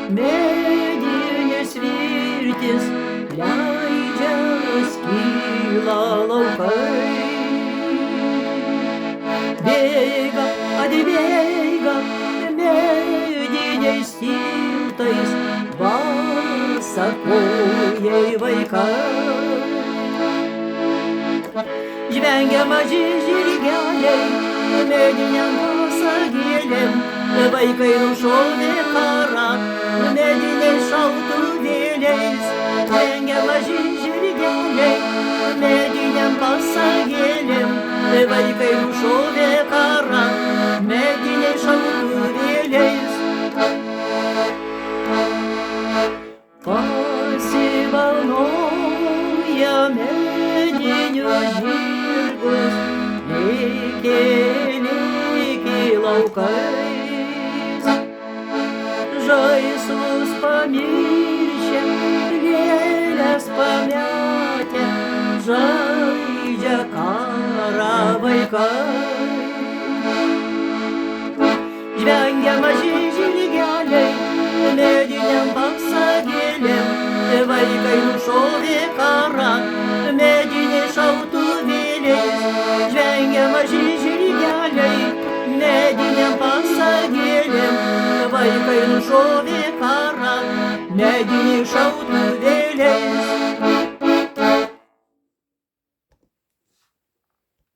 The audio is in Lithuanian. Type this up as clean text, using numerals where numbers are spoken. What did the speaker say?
Medinės virtys leidžia skyla laukai. Bėga, atbėga mediniais tiltais basakojai vaikai. Žvengia maži žirgeliai mediniam pasagėlėm, vaikai nušovė karą mediniais šautuvėliais. Žvengia maži žirgeliai mediniam pasagėlėm, vaikai nušovė karą mediniais šautuvėliais. Pasibalnoja medinius žirgus, lėkė laukais. Žaislus pamiršę, lėles pametę, žaidžia karą vaikai. Žvengia maži žirgeliai mediniam pasagėlėm, vaikai nušovė karą mediniais šautuvėliais. Žvengia maži žirgeliai mediniam pasagėlėm, vaikai nušovė karą mediniais šautuvėliais.